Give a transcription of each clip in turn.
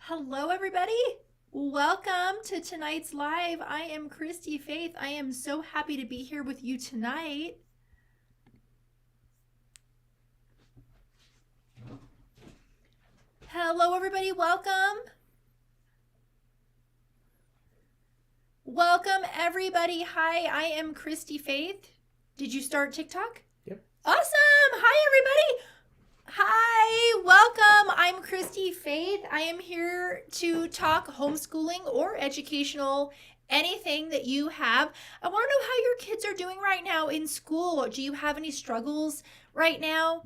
Hello, everybody. Welcome to tonight's live. I am Christy-Faith. I am so happy to be here with you tonight. Hello, everybody. Welcome. Welcome, everybody. Hi, I am Christy-Faith. Did you start TikTok? Yep. Awesome. Hi, everybody. Hi, welcome. I'm Christy-Faith. I am here to talk homeschooling or educational, anything that you have. I want to know how your kids are doing right now in school. Do you have any struggles right now?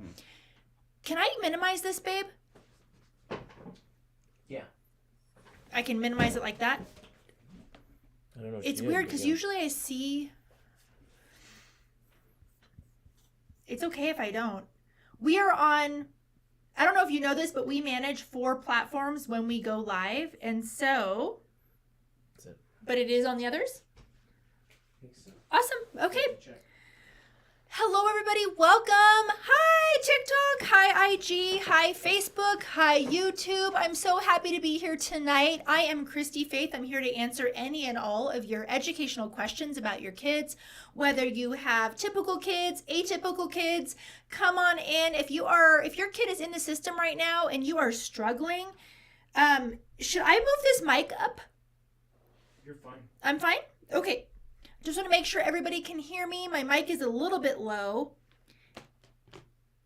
Can I minimize this, babe? Yeah. I can minimize it like that. I don't know. It's weird because usually I see. It's okay if I don't. We are on, I don't know if you know this, but we manage 4 platforms when we go live. And so, That's it. But it is on the others? I think so. Awesome. Okay. Check. Hello, everybody. Welcome. Hi, TikTok. Hi, IG. Hi, Facebook. Hi, YouTube. I'm so happy to be here tonight. I am Christy-Faith. I'm here to answer any and all of your educational questions about your kids, whether you have typical kids, atypical kids. Come on in. If your kid is in the system right now and you are struggling, should I move this mic up? You're fine. I'm fine? Okay. Just want to make sure everybody can hear me. My mic is a little bit low.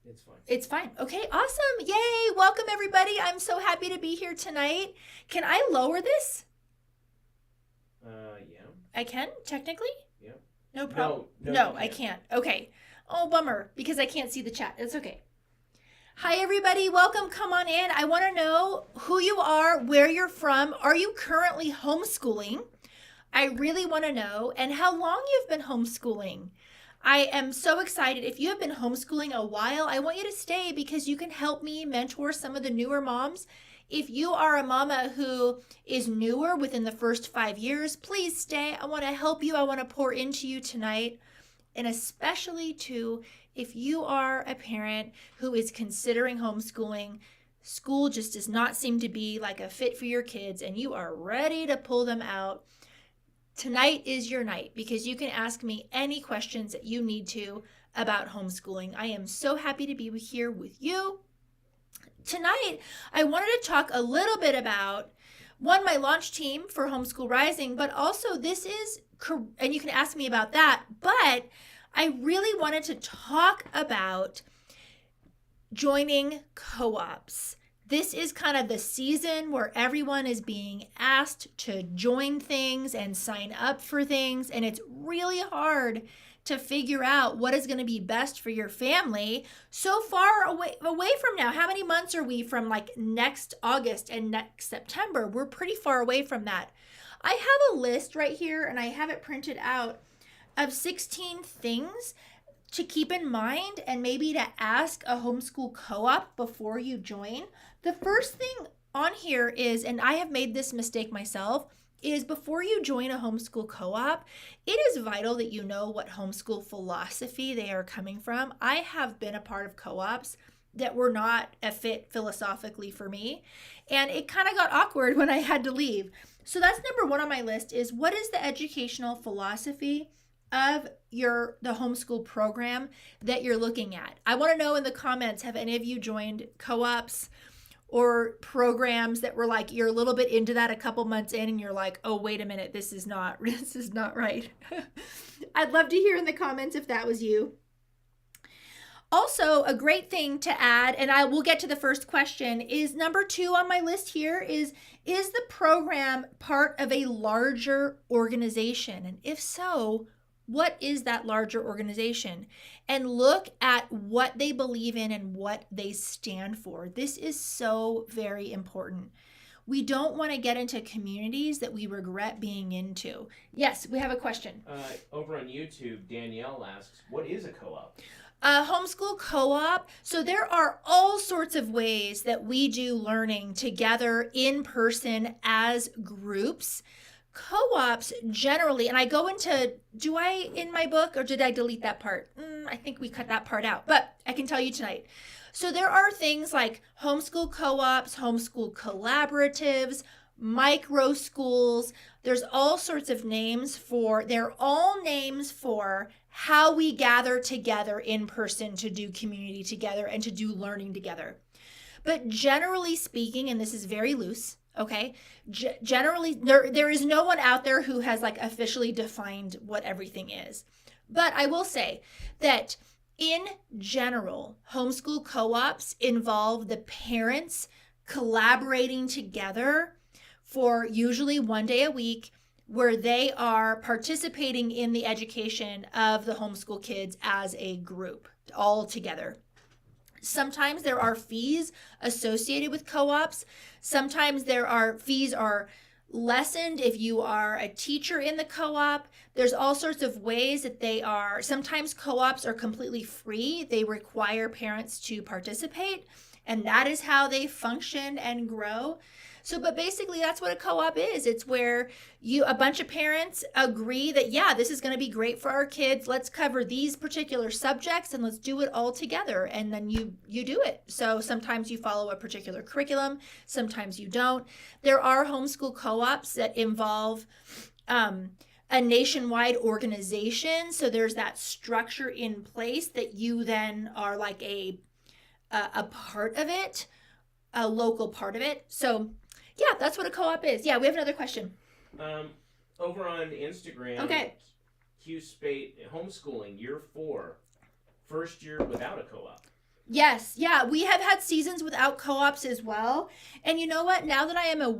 It's fine. It's fine. Okay, awesome. Yay. Welcome, everybody. I'm so happy to be here tonight. Can I lower this? Yeah. I can, technically? Yeah. No problem. No, No, you I can't. can't. Okay. Oh, bummer, because I can't see the chat. It's okay. Hi, everybody. Welcome. Come on in. I want to know who you are, where you're from. Are you currently homeschooling? I really want to know, and how long you've been homeschooling. I am so excited. If you have been homeschooling a while, I want you to stay because you can help me mentor some of the newer moms. If you are a mama who is newer within the first 5 years, please stay. I want to help you. I want to pour into you tonight. And especially too, if you are a parent who is considering homeschooling, school just does not seem to be like a fit for your kids and you are ready to pull them out. Tonight is your night because you can ask me any questions that you need to about homeschooling. I am so happy to be here with you. Tonight, I wanted to talk a little bit about, one, my launch team for Homeschool Rising, but also this is, and you can ask me about that, but I really wanted to talk about joining co-ops. This is kind of the season where everyone is being asked to join things and sign up for things, and it's really hard to figure out what is going to be best for your family so far away from now. How many months are we from like next August and next September? We're pretty far away from that. I have a list right here, and I have it printed out, of 16 things to keep in mind and maybe to ask a homeschool co-op before you join. The first thing on here is, and I have made this mistake myself, is before you join a homeschool co-op, it is vital that you know what homeschool philosophy they are coming from. I have been a part of co-ops that were not a fit philosophically for me, and it kind of got awkward when I had to leave. So that's number 1 on my list, is what is the educational philosophy of the homeschool program that you're looking at. I want to know in the comments, have any of you joined co-ops or programs that were like, you're a little bit into that a couple months in and you're like, oh, wait a minute, this is not right. I'd love to hear in the comments if that was you. Also, a great thing to add, and I will get to the first question, is number 2 on my list here is the program part of a larger organization? And if so, what is that larger organization? And look at what they believe in and what they stand for. This is so very important. We don't want to get into communities that we regret being into. Yes, we have a question. Over on YouTube, Danielle asks, what is a co-op? Homeschool co-op. So there are all sorts of ways that we do learning together in person as groups. Co-ops generally, and I go into, do I in my book or did I delete that part? I think we cut that part out, but I can tell you tonight. So there are things like homeschool co-ops, homeschool collaboratives, micro schools. There's all sorts of names they're all names for how we gather together in person to do community together and to do learning together. But generally speaking, and this is very loose, okay? Generally, there is no one out there who has like officially defined what everything is. But I will say that in general, homeschool co-ops involve the parents collaborating together for usually one day a week, where they are participating in the education of the homeschool kids as a group, all together. Sometimes there are fees associated with co-ops. Sometimes fees are lessened if you are a teacher in the co-op. There's all sorts of ways that sometimes co-ops are completely free. They require parents to participate, and that is how they function and grow. So, but basically that's what a co-op is. It's where a bunch of parents agree that, yeah, this is going to be great for our kids. Let's cover these particular subjects and let's do it all together. And then you do it. So sometimes you follow a particular curriculum. Sometimes you don't. There are homeschool co-ops that involve a nationwide organization. So there's that structure in place that you then are like a part of it, a local part of it. So yeah, that's what a co-op is. Yeah, we have another question. Over on Instagram, okay. Q-Spate homeschooling, year 4, first year without a co-op. Yes, yeah, we have had seasons without co-ops as well. And you know what? Now that I am a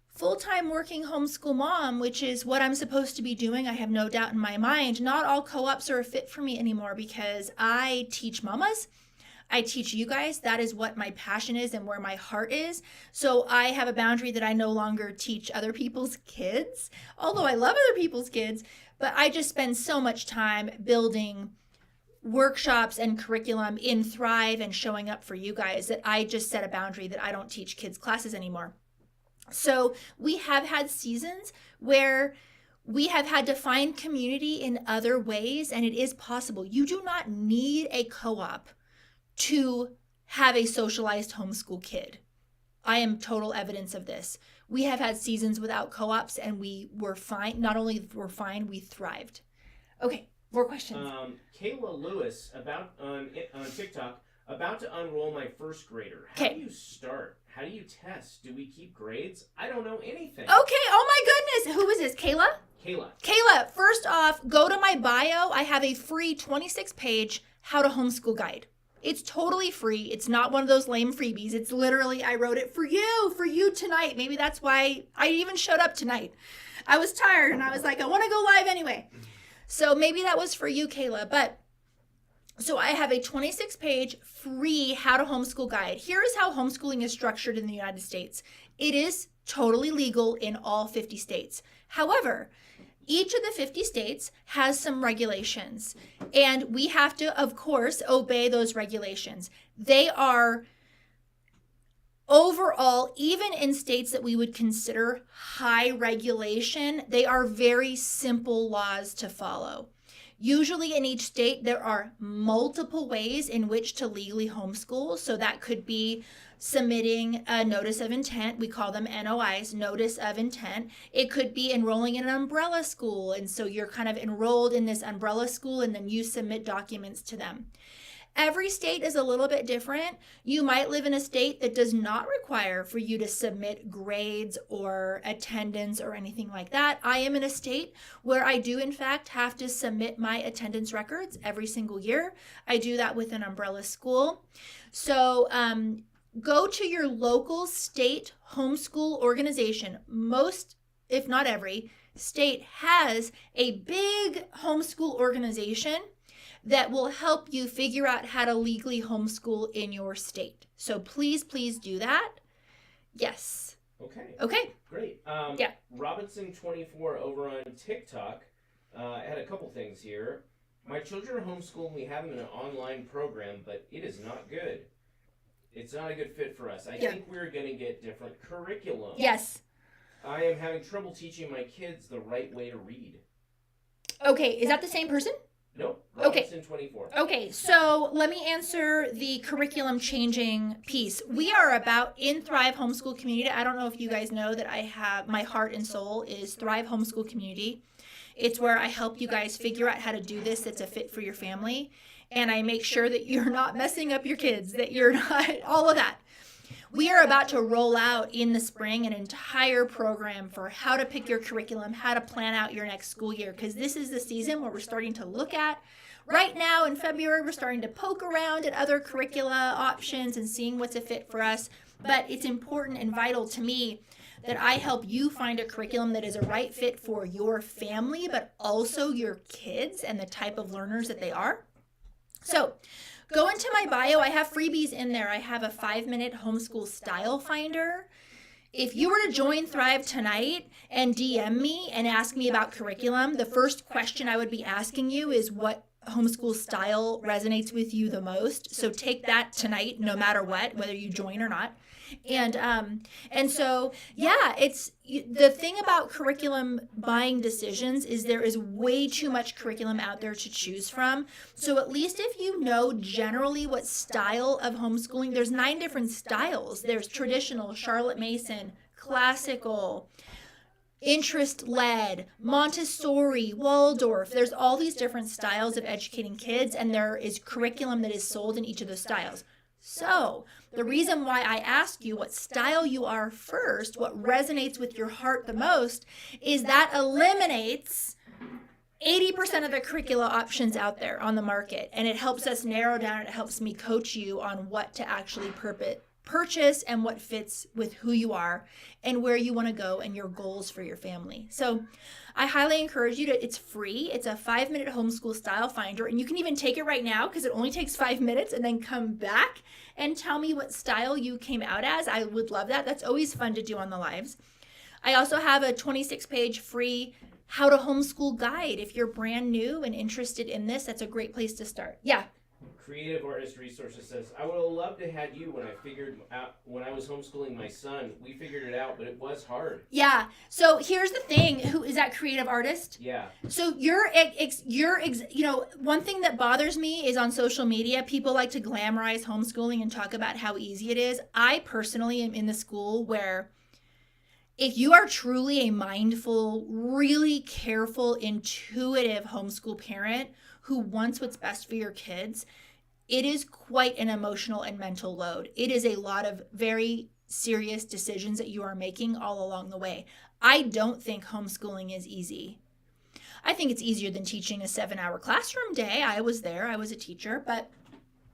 full-time working homeschool mom, which is what I'm supposed to be doing, I have no doubt in my mind, not all co-ops are a fit for me anymore because I teach mamas. I teach you guys. That is what my passion is and where my heart is. So I have a boundary that I no longer teach other people's kids, although I love other people's kids, but I just spend so much time building workshops and curriculum in Thrive and showing up for you guys that I just set a boundary that I don't teach kids classes anymore. So we have had seasons where we have had to find community in other ways, and it is possible. You do not need a co-op to have a socialized homeschool kid. I am total evidence of this. We have had seasons without co-ops and we were fine. Not only were fine, we thrived. Okay, more questions. Kayla Lewis on TikTok, about to unroll my first grader. How do you start? How do you test? Do we keep grades? I don't know anything. Okay, oh my goodness. Who is this, Kayla? Kayla, first off, go to my bio. I have a free 26-page how to homeschool guide. It's totally free. It's not one of those lame freebies. It's literally, I wrote it for you tonight. Maybe that's why I even showed up tonight. I was tired and I was like, I want to go live anyway. So maybe that was for you, Kayla. But so I have a 26-page free how to homeschool guide. Here is how homeschooling is structured in the United States. It is totally legal in all 50 states. However, each of the 50 states has some regulations, and we have to, of course, obey those regulations. They are overall, even in states that we would consider high regulation, they are very simple laws to follow. Usually in each state, there are multiple ways in which to legally homeschool. So that could be submitting a notice of intent. We call them NOIs, notice of intent. It could be enrolling in an umbrella school. And so you're kind of enrolled in this umbrella school and then you submit documents to them. Every state is a little bit different. You might live in a state that does not require for you to submit grades or attendance or anything like that. I am in a state where I do, in fact, have to submit my attendance records every single year. I do that with an umbrella school. So go to your local state homeschool organization. Most, if not every, state has a big homeschool organization that will help you figure out how to legally homeschool in your state. So please do that. Yes. Okay. Great. Yeah. Robinson24 over on TikTok had a couple things here. My children are homeschooled and we have them in an online program, but it is not good. It's not a good fit for us. I think we're going to get different curriculum. Yes. I am having trouble teaching my kids the right way to read. Okay, is that the same person? Nope. Okay. It's in 24. Okay, so let me answer the curriculum changing piece. We are about in Thrive Homeschool Community. I don't know if you guys know that I have my heart and soul is Thrive Homeschool Community. It's where I help you guys figure out how to do this that's a fit for your family. And I make sure that you're not messing up your kids, that you're not, all of that. We are about to roll out in the spring an entire program for how to pick your curriculum, how to plan out your next school year, because this is the season where we're starting to look at. Right now in February, we're starting to poke around at other curricula options and seeing what's a fit for us. But it's important and vital to me that I help you find a curriculum that is a right fit for your family, but also your kids and the type of learners that they are. So go into my bio. I have freebies in there. I have a 5-minute homeschool style finder. If you were to join Thrive tonight and DM me and ask me about curriculum, the first question I would be asking you is what homeschool style resonates with you the most. So take that tonight, no matter what, whether you join or not. And so, yeah, it's the thing about curriculum buying decisions is there is way too much curriculum out there to choose from. So at least if you know generally what style of homeschooling, there's 9 different styles. There's traditional, Charlotte Mason, classical, interest-led, Montessori, Waldorf. There's all these different styles of educating kids, and there is curriculum that is sold in each of those styles. So the reason why I ask you what style you are first, what resonates with your heart the most, is that eliminates 80% of the curricula options out there on the market. And it helps us narrow down, it helps me coach you on what to actually purchase and what fits with who you are and where you want to go and your goals for your family. So I highly encourage you to, it's free. It's a 5-minute homeschool style finder, and you can even take it right now because it only takes 5 minutes, and then come back and tell me what style you came out as. I would love that. That's always fun to do on the lives. I also have a 26-page free how to homeschool guide. If you're brand new and interested in this, that's a great place to start. Yeah. Creative Artist Resources says, I would have loved to had you when I was homeschooling my son. We figured it out, but it was hard. Yeah. So here's the thing. Who is that creative artist? Yeah. So one thing that bothers me is on social media, people like to glamorize homeschooling and talk about how easy it is. I personally am in the school where if you are truly a mindful, really careful, intuitive homeschool parent who wants what's best for your kids, it is quite an emotional and mental load. It is a lot of very serious decisions that you are making all along the way. I don't think homeschooling is easy. I think it's easier than teaching a 7-hour classroom day. I was there. I was a teacher. But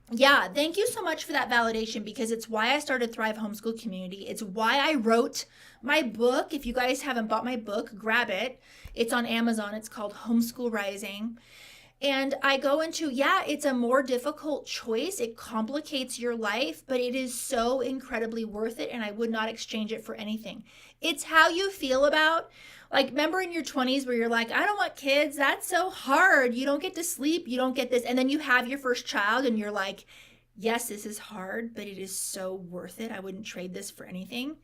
yeah, thank you so much for that validation, because it's why I started Thrive Homeschool Community. It's why I wrote my book. If you guys haven't bought my book, grab it. It's on Amazon. It's called Homeschool Rising. And I go into, it's a more difficult choice. It complicates your life, but it is so incredibly worth it, and I would not exchange it for anything. It's how you feel about, remember in your 20s where you're like, I don't want kids. That's so hard. You don't get to sleep. You don't get this. And then you have your first child and you're like, yes, this is hard, but it is so worth it. I wouldn't trade this for anything.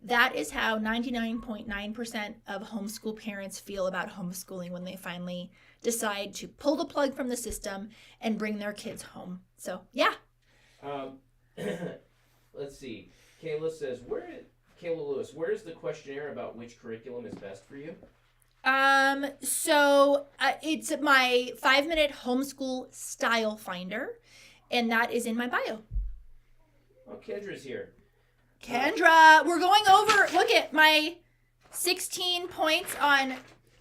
That is how 99.9% of homeschool parents feel about homeschooling when they finally decide to pull the plug from the system and bring their kids home. So, yeah. Let's see. Kayla says, Kayla Lewis, where is the questionnaire about which curriculum is best for you? It's my 5-minute homeschool style finder, and that is in my bio. Oh, Kendra's here. Kendra, we're going over, look at my 16 points on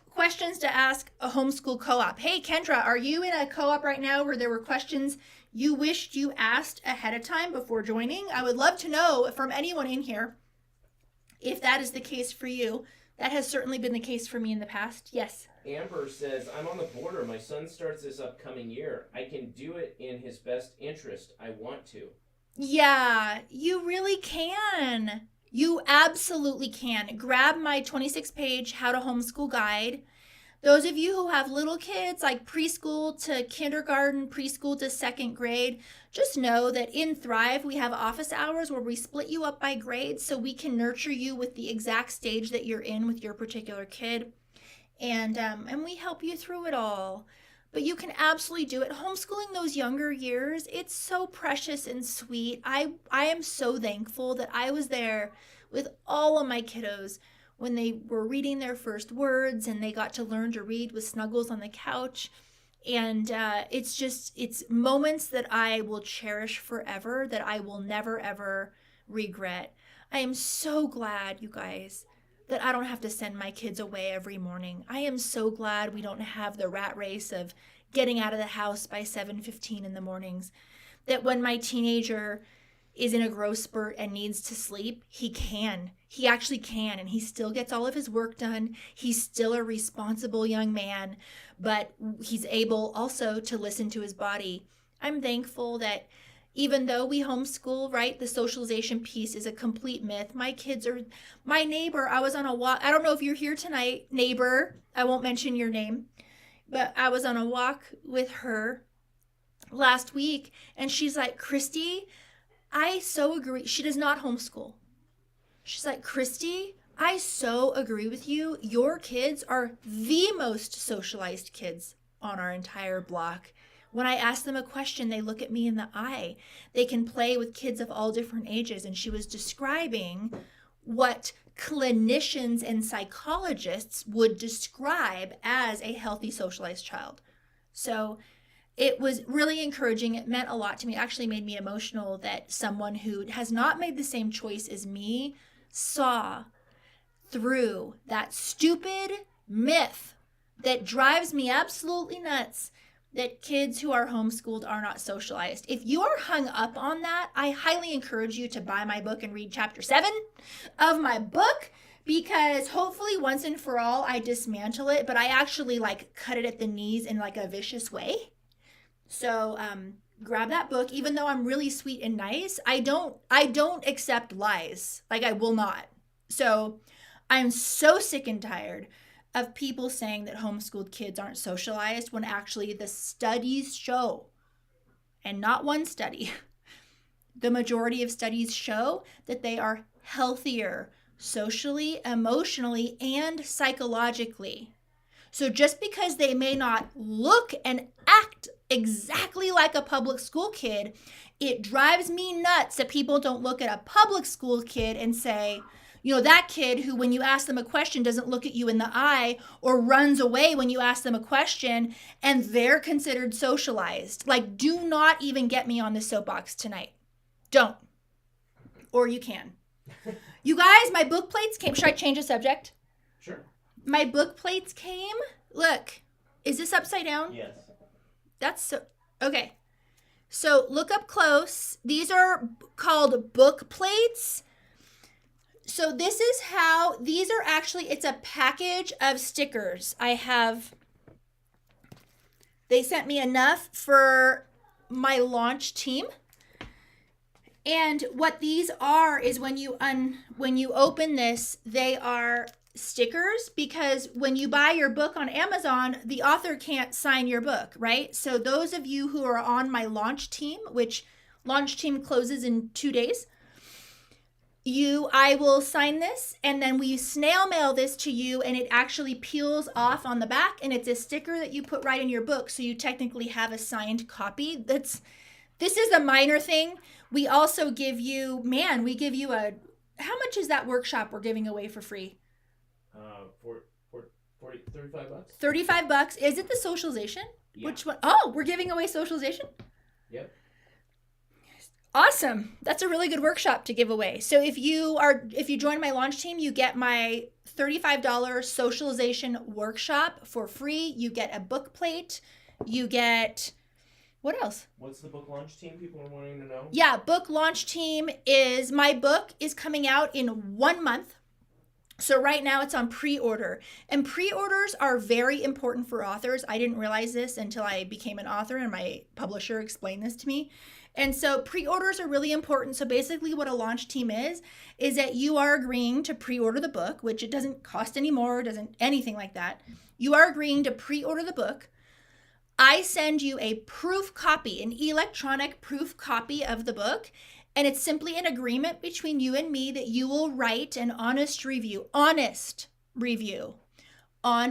questions to ask a homeschool co-op. Hey, Kendra, are you in a co-op right now where there were questions you wished you asked ahead of time before joining? I would love to know from anyone in here if that is the case for you. That has certainly been the case for me in the past. Yes. Amber says, I'm on the border. My son starts this upcoming year. I can do it in his best interest. I want to. Yeah, you really can. You absolutely can. Grab my 26-page How to Homeschool guide. Those of you who have little kids, like preschool to kindergarten, preschool to 2nd grade, just know that in Thrive, we have office hours where we split you up by grades so we can nurture you with the exact stage that you're in with your particular kid. And we help you through it all. but you can absolutely do it. Homeschooling those younger years, it's so precious and sweet. I am so thankful that I was there with all of my kiddos when they were reading their first words and they got to learn to read with Snuggles on the couch. And it's moments that I will cherish forever, that I will never, ever regret. I am so glad, you guys, that I don't have to send my kids away every morning. I am so glad we don't have the rat race of getting out of the house by 7:15 in the mornings. That when my teenager is in a growth spurt and needs to sleep, he can. He actually can, and he still gets all of his work done. He's still a responsible young man, but he's able also to listen to his body. I'm thankful that even though we homeschool, right, the socialization piece is a complete myth. My neighbor, I was on a walk. I don't know if you're here tonight, neighbor. I won't mention your name, but I was on a walk with her last week, and she's like, Christy, I so agree. She does not homeschool. She's like, Christy, I so agree with you. Your kids are the most socialized kids on our entire block. When I ask them a question, they look at me in the eye. They can play with kids of all different ages. And she was describing what clinicians and psychologists would describe as a healthy socialized child. So it was really encouraging. It meant a lot to me. It actually made me emotional that someone who has not made the same choice as me saw through that stupid myth that drives me absolutely nuts, that kids who are homeschooled are not socialized. If you are hung up on that, I highly encourage you to buy my book and read chapter 7 of my book, because hopefully once and for all I dismantle it, but I actually cut it at the knees in a vicious way. So grab that book. Even though I'm really sweet and nice, I don't accept lies. I will not. So I'm so sick and tired of people saying that homeschooled kids aren't socialized when actually the studies show, and not one study, the majority of studies show that they are healthier socially, emotionally, and psychologically. So just because they may not look and act exactly like a public school kid, it drives me nuts that people don't look at a public school kid and say, that kid who, when you ask them a question, doesn't look at you in the eye or runs away when you ask them a question, and they're considered socialized. Do not even get me on the soapbox tonight. Don't. Or you can. You guys, my book plates came. Should I change the subject? Sure. My book plates came. Look, is this upside down? Yes. That's so, okay. So look up close. These are called book plates. So this is how, these are actually, it's a package of stickers. They sent me enough for my launch team. And what these are is when you open this, they are stickers, because when you buy your book on Amazon, the author can't sign your book, right? So those of you who are on my launch team, which launch team closes in 2 days, I will sign this, and then we snail mail this to you, and it actually peels off on the back, and it's a sticker that you put right in your book, so you technically have a signed copy. This is a minor thing. We also give you, how much is that workshop we're giving away for free? $35. $35. Is it the socialization? Yeah. Which one? Oh, we're giving away socialization? Yep. Awesome. That's a really good workshop to give away. So if you join my launch team, you get my $35 socialization workshop for free. You get a book plate. You get, what else? What's the book launch team people are wanting to know? Yeah, book launch team is, my book is coming out in 1 month. So right now it's on pre-order, and pre-orders are very important for authors. I didn't realize this until I became an author and my publisher explained this to me. And so pre-orders are really important. So basically what a launch team is that you are agreeing to pre-order the book, which it doesn't cost any more, doesn't anything like that. You are agreeing to pre-order the book. I send you a proof copy, an electronic proof copy of the book. And it's simply an agreement between you and me that you will write an honest review on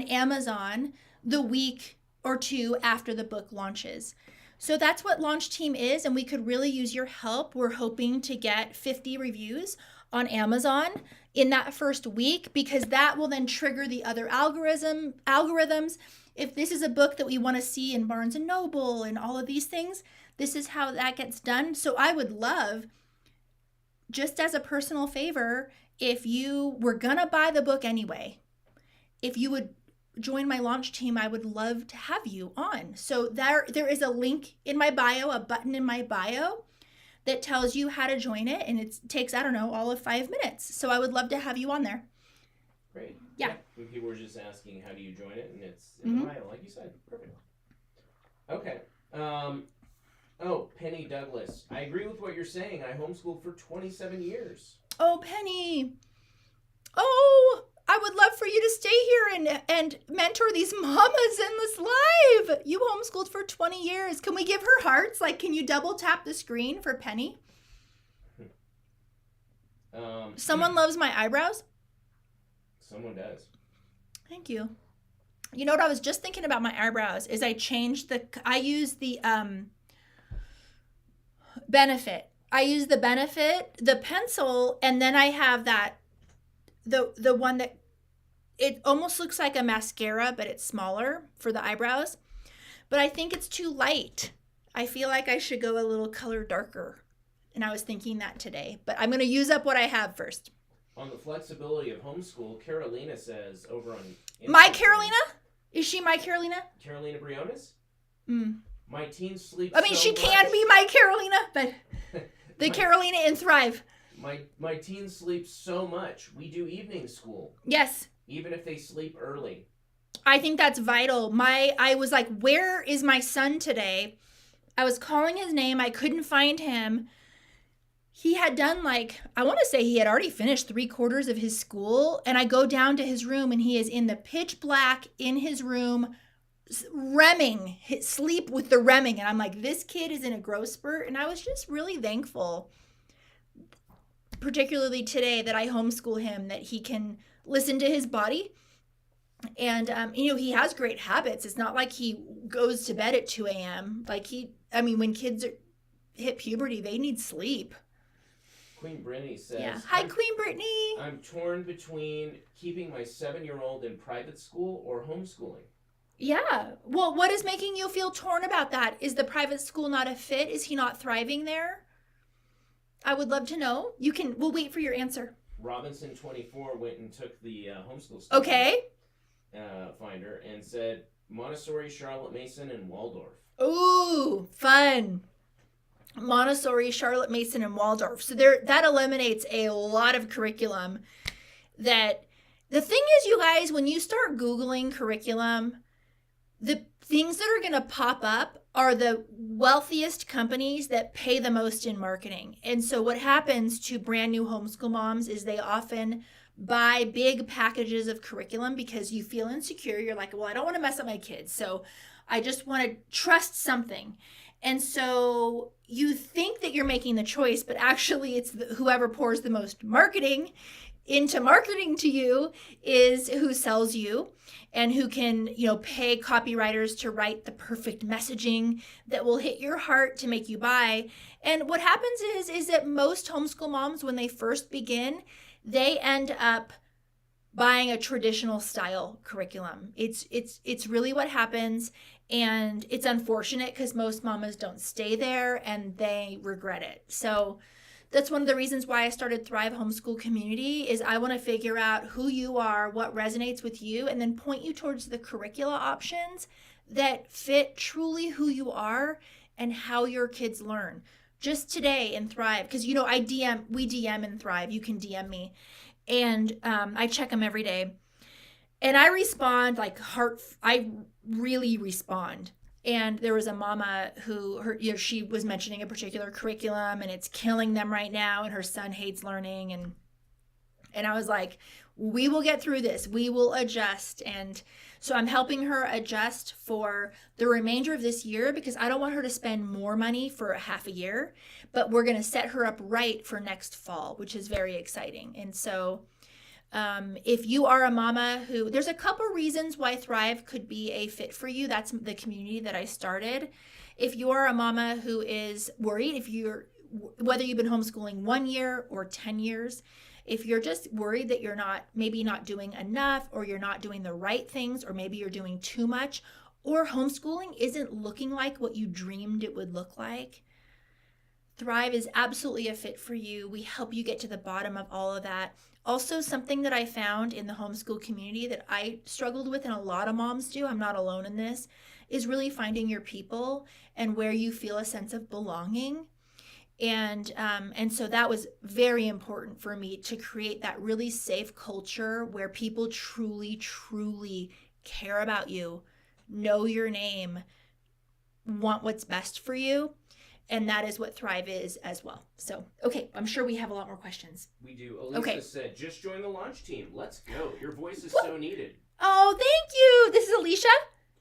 Amazon the week or two after the book launches. So that's what Launch Team is, and we could really use your help. We're hoping to get 50 reviews on Amazon in that first week, because that will then trigger the other algorithms. If this is a book that we want to see in Barnes and Noble and all of these things, this is how that gets done. So I would love, just as a personal favor, if you were gonna buy the book anyway, if you would join my launch team, I would love to have you on. So there is a link in my bio, a button in my bio that tells you how to join it, and it takes, I don't know, all of 5 minutes. So I would love to have you on there. Great. Yeah. When people were just asking, how do you join it? And it's in the bio, like you said. Perfect. Okay. Penny Douglas. I agree with what you're saying. I homeschooled for 27 years. Oh, Penny. Oh, I would love for you to stay here and mentor these mamas in this live. You homeschooled for 20 years. Can we give her hearts? Like, can you double tap the screen for Penny? Someone loves my eyebrows? Someone does. Thank you. You know what I was just thinking about my eyebrows is I use the Benefit. I use the Benefit, the pencil, and then I have that, the one that, it almost looks like a mascara, but it's smaller for the eyebrows. But I think it's too light. I feel like I should go a little color darker. And I was thinking that today. But I'm going to use up what I have first. On the flexibility of homeschool, Carolina says over on Instagram, My Carolina? Is she my Carolina? Carolina Briones? Mm. My teens sleep I mean, so she much. can be my Carolina, but the Carolina in Thrive. My teens sleep so much. We do evening school. Yes. Even if they sleep early. I think that's vital. I was like, where is my son today? I was calling his name. I couldn't find him. He had done I want to say he had already finished 3/4 of his school. And I go down to his room and he is in the pitch black in his room, remming, sleep with the remming. And I'm like, this kid is in a growth spurt. And I was just really thankful, particularly today, that I homeschool him, that he can listen to his body. And, he has great habits. It's not like he goes to bed at 2 a.m. When kids hit puberty, they need sleep. Queen Brittany says, yeah. Hi, Queen Brittany. I'm torn between keeping my 7-year-old in private school or homeschooling. Yeah. Well, what is making you feel torn about that? Is the private school not a fit? Is he not thriving there? I would love to know. We'll wait for your answer. Robinson 24 went and took the homeschool study finder and said Montessori, Charlotte Mason, and Waldorf. Ooh, fun. Montessori, Charlotte Mason, and Waldorf. So that eliminates a lot of curriculum. That the thing is, you guys, when you start Googling curriculum, the things that are going to pop up are the wealthiest companies that pay the most in marketing. And so what happens to brand new homeschool moms is they often buy big packages of curriculum because you feel insecure. You're like, well, I don't want to mess up my kids, so I just want to trust something. And so you think that you're making the choice, but actually it's whoever pours the most marketing into marketing to you is who sells you and who can, pay copywriters to write the perfect messaging that will hit your heart to make you buy. And what happens is that most homeschool moms, when they first begin, they end up buying a traditional style curriculum. It's really what happens. And it's unfortunate because most mamas don't stay there and they regret it. So that's one of the reasons why I started Thrive Homeschool Community is I want to figure out who you are, what resonates with you, and then point you towards the curricula options that fit truly who you are and how your kids learn. Just today in Thrive, because we DM in Thrive. You can DM me. And I check them every day. And I respond I really respond. And there was a mama who she was mentioning a particular curriculum and it's killing them right now and her son hates learning and I was like, we will get through this. We will adjust. And so I'm helping her adjust for the remainder of this year because I don't want her to spend more money for half a year, but we're going to set her up right for next fall, which is very exciting. And so If you are a mama who, there's a couple reasons why Thrive could be a fit for you. That's the community that I started. If you are a mama who is worried, whether you've been homeschooling 1 year or 10 years, if you're just worried that you're maybe not doing enough, or you're not doing the right things, or maybe you're doing too much, or homeschooling isn't looking like what you dreamed it would look like, Thrive is absolutely a fit for you. We help you get to the bottom of all of that. Also, something that I found in the homeschool community that I struggled with, and a lot of moms do, I'm not alone in this, is really finding your people and where you feel a sense of belonging. And so that was very important for me, to create that really safe culture where people truly, truly care about you, know your name, want what's best for you. And that is what Thrive is as well. So, okay, I'm sure we have a lot more questions. We do. Elisa said, just join the launch team. Let's go. Your voice is so needed. Oh, thank you. This is Alicia.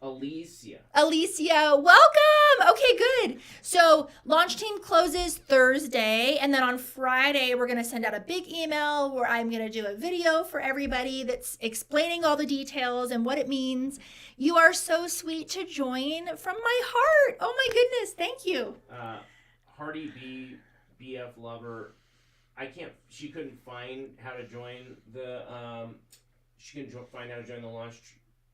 Alicia, welcome. Okay, good. So launch team closes Thursday, and then on Friday we're going to send out a big email where I'm going to do a video for everybody that's explaining all the details and what it means. You are so sweet to join, from my heart. Oh my goodness, thank you. Hardy BF Lover, she couldn't find how to join the launch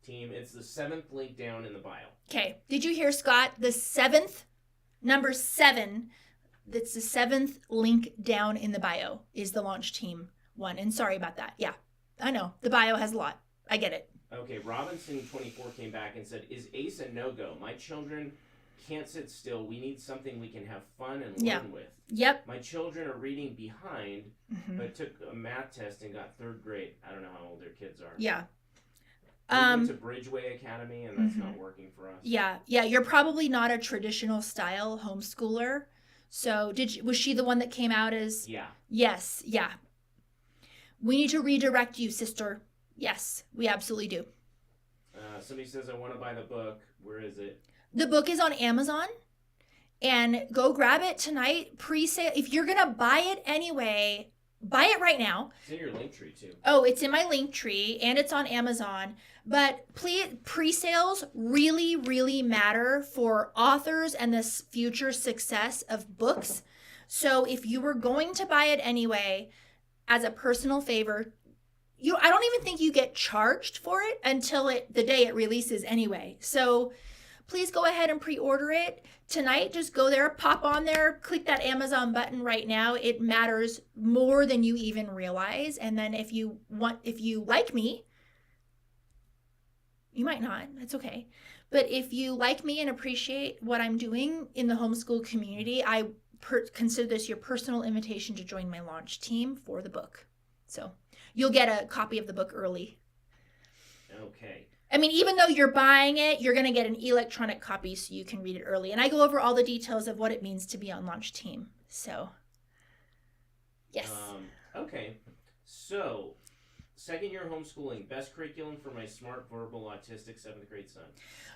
team. It's the 7th link down in the bio. Okay. Did you hear, Scott? The 7th, number 7, that's the 7th link down in the bio is the launch team one. And sorry about that. Yeah, I know. The bio has a lot. I get it. Okay. Robinson24 came back and said, is ACE a no-go? My children can't sit still. We need something we can have fun and learn with. Yep. My children are reading behind, but took a math test and got 3rd grade. I don't know how old their kids are. Yeah. We went to Bridgeway Academy, and that's not working for us. Yeah, you're probably not a traditional style homeschooler. So was she the one that came out as? Yeah. Yes, yeah. We need to redirect you, sister. Yes, we absolutely do. Somebody says, I want to buy the book. Where is it? The book is on Amazon, and go grab it tonight. Pre-sale. If you're going to buy it anyway, buy it right now. It's in your link tree too. Oh, it's in my link tree, and it's on Amazon. But please, pre-sales really, really matter for authors and the future success of books. So if you were going to buy it anyway, as a personal favor, I don't even think you get charged for it until the day it releases anyway. So please go ahead and pre-order it tonight. Just go there, pop on there, click that Amazon button right now. It matters more than you even realize. And then if you like me, you might not, that's okay. But if you like me and appreciate what I'm doing in the homeschool community, I consider this your personal invitation to join my launch team for the book. So you'll get a copy of the book early. Okay. I mean, even though you're buying it, you're going to get an electronic copy so you can read it early. And I go over all the details of what it means to be on launch team. So, yes. Okay. So, 2nd year homeschooling, best curriculum for my smart, verbal, autistic 7th grade son.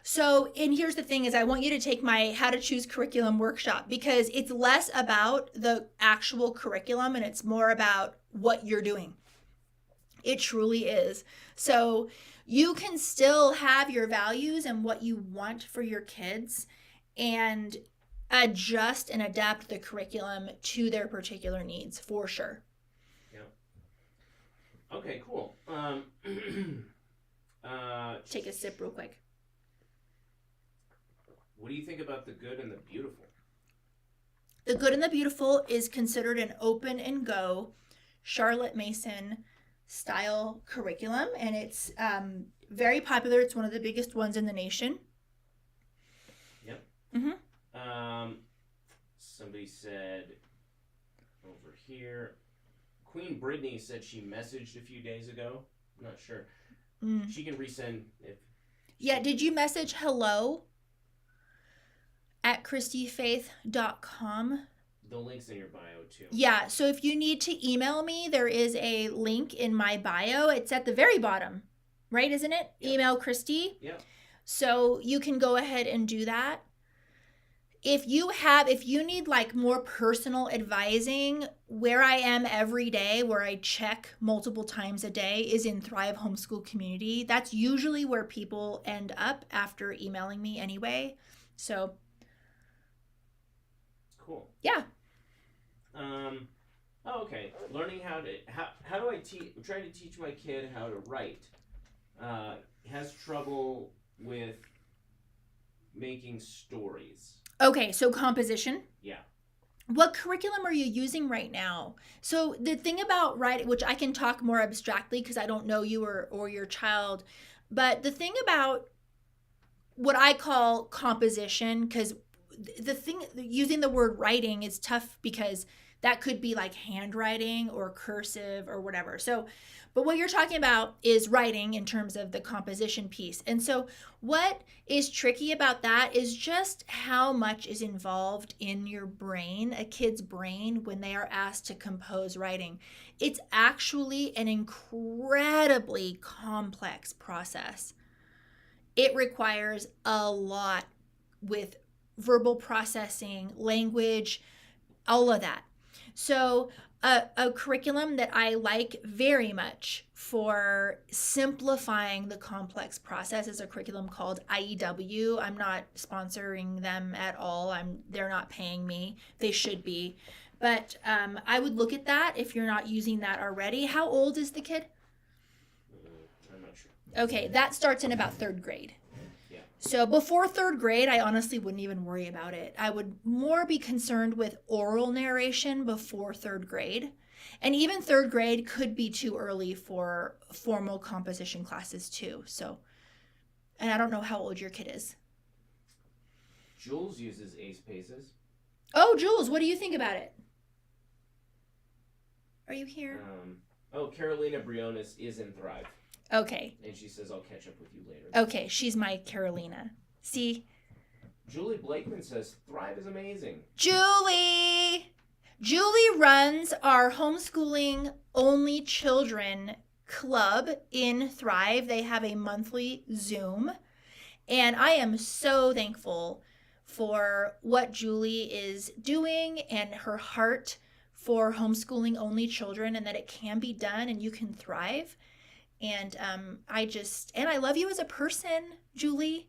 So, and here's the thing is I want you to take my How to Choose Curriculum workshop, because it's less about the actual curriculum and it's more about what you're doing. It truly is. So you can still have your values and what you want for your kids and adjust and adapt the curriculum to their particular needs, for sure. Yeah. Okay, cool. Take a sip real quick. What do you think about The Good and the Beautiful? The Good and the Beautiful is considered an open and go Charlotte Mason style curriculum, and it's very popular. It's one of the biggest ones in the nation. Yep. Somebody said over here, Queen Brittany said she messaged a few days ago. I'm not sure. She can resend if. Yeah, did you message hello at Christy-Faith.com? The link's in your bio too. Yeah, so if you need to email me, there is a link in my bio. It's at the very bottom, right? Isn't it? Yep. Email Christy. Yeah. So you can go ahead and do that. if you need like more personal advising, where I am every day, where I check multiple times a day, is in Thrive Homeschool Community. That's usually where people end up after emailing me anyway. So Cool. yeah. Oh, okay. Learning how do I try to teach my kid how to write. Has trouble with making stories. Okay, so composition. Yeah. What curriculum are you using right now? So the thing about writing, which I can talk more abstractly because I don't know you or your child, but the thing about what I call composition, because the thing using the word writing is tough because that could be like handwriting or cursive or whatever. So, but what you're talking about is writing in terms of the composition piece. And so what is tricky about that is just how much is involved in your brain, a kid's brain, when they are asked to compose writing. It's actually an incredibly complex process. It requires a lot with verbal processing, language, all of that. So a curriculum that I like very much for simplifying the complex process is a curriculum called IEW. I'm not sponsoring them at all. They're not paying me. They should be. But I would look at that if you're not using that already. How old is the kid? I'm not sure. Okay, that starts in about 3rd grade. So before 3rd grade, I honestly wouldn't even worry about it. I would more be concerned with oral narration before 3rd grade. And even 3rd grade could be too early for formal composition classes too. So, and I don't know how old your kid is. Jules uses Ace Paces. Oh, Jules, what do you think about it? Are you here? Carolina Briones is in Thrive. Okay. And she says, I'll catch up with you later. Okay, she's my Carolina. See? Julie Blakeman says, Thrive is amazing. Julie! Julie runs our homeschooling only children club in Thrive. They have a monthly Zoom. And I am so thankful for what Julie is doing and her heart for homeschooling only children, and that it can be done and you can thrive. And I love you as a person, Julie.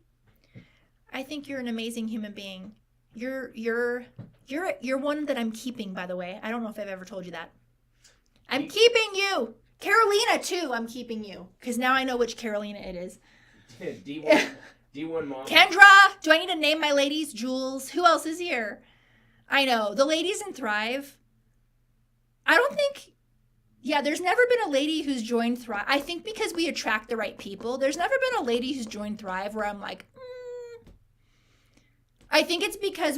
I think you're an amazing human being. You're one that I'm keeping, by the way. I don't know if I've ever told you that. I'm keeping you. Carolina too, I'm keeping you. Because now I know which Carolina it is. D1 Mom. Kendra! Do I need to name my ladies? Jules. Who else is here? I know. The ladies in Thrive. I don't think... Yeah, there's never been a lady who's joined Thrive. I think because we attract the right people. There's never been a lady who's joined Thrive where I'm like, I think it's because